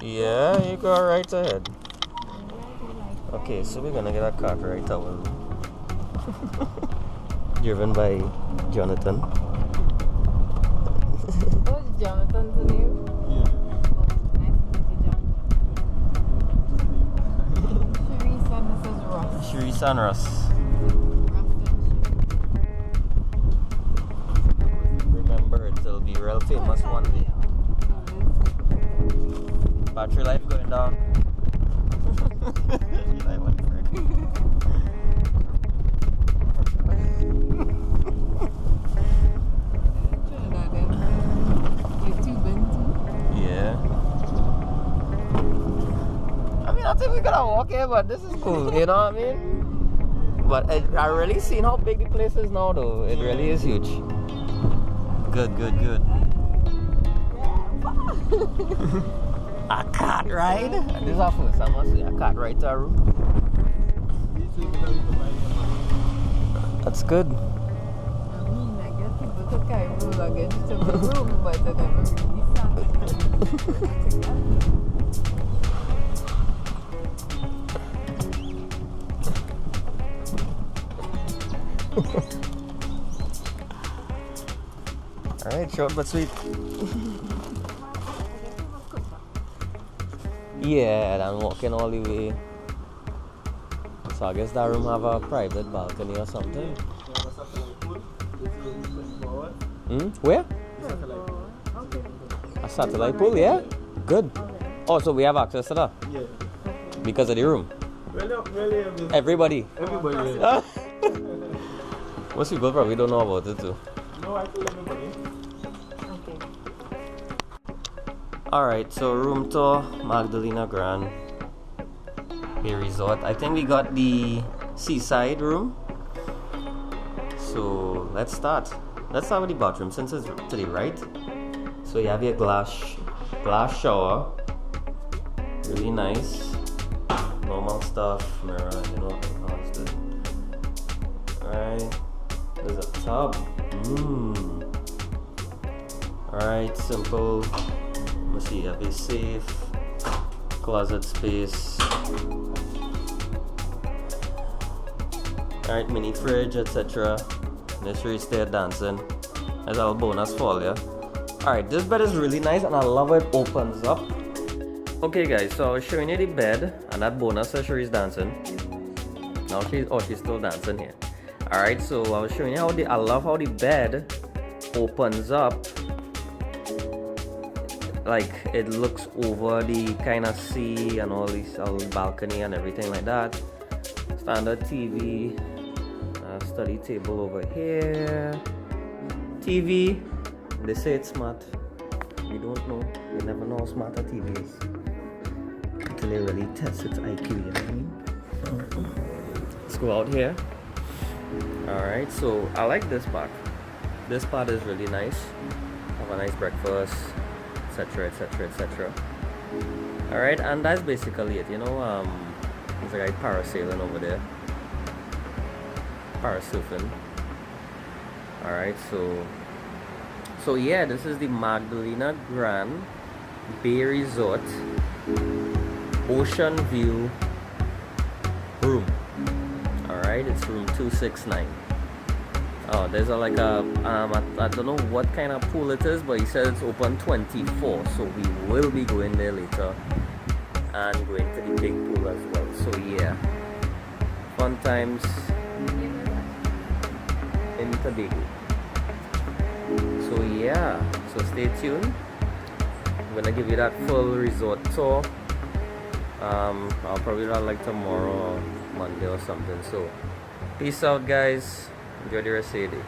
Yeah, you go right ahead. Okay, so we're gonna get a Cartwright towel. Driven by Jonathan. Oh, Jonathan's name? Yeah. Sharice and this is Ross. Sharice and Russ. Remember, it'll be real famous one day. Battery life going down. Eli went for it. Yeah. I mean, I think we're gonna walk here, but this is cool, you know what I mean? But I really seen how big the place is now, though. It really is huge. Good, good, good. A cat ride? This is our first time I see a cat ride to our room. That's good. I mean, I guess people could carry more luggage to the room, but they never really Alright, short but sweet. Yeah, and I'm walking all the way. So I guess that room have a private balcony or something. Where? A satellite pool, yeah? Good. Oh, so we have access to that? Yeah. Because of the room? Well, not really. Everybody? Everybody. Most people probably don't know about it too. No, I told everybody. Okay. Alright, so room tour, Magdalena Grand Bay Resort. I think we got the seaside room. So let's start. Let's start with the bathroom since it's to the right. So you have your glass shower. Really nice. Normal stuff, mirror, you know, constant. Alright. There's a tub. Alright, simple. Let's see, you have a safe, closet space. Alright, mini fridge, etc. This really stay dancing. That's our bonus for all, yeah. Alright, this bed is really nice and I love how it opens up. Okay guys, so I was showing you the bed and that bonus says she's dancing. Now she's still dancing here. Alright, so I was showing you I love how the bed opens up. Like it looks over the kind of sea and all this balcony and everything like that. Standard TV, study table over here. TV, they say it's smart. We don't know. You never know how smart a TV is until they really test its IQ, you know what I mean? Let's go out here. Alright, so I like this part. This part is really nice. Have a nice breakfast, etc, etc, etc. Alright, and that's basically it, you know. There's a guy parasailing over there, parasurfing. Alright, so yeah, this is the Magdalena Grand Bay Resort Ocean View room. Alright, it's room 269. Oh, there's I don't know what kind of pool it is, but he says it's open 24, so we will be going there later and going to the big pool as well. So yeah, fun times in Tobago. So yeah, so stay tuned. I'm gonna give you that full resort tour. I'll probably do that like tomorrow or Monday or something. So peace out guys, enjoy the rest of your day.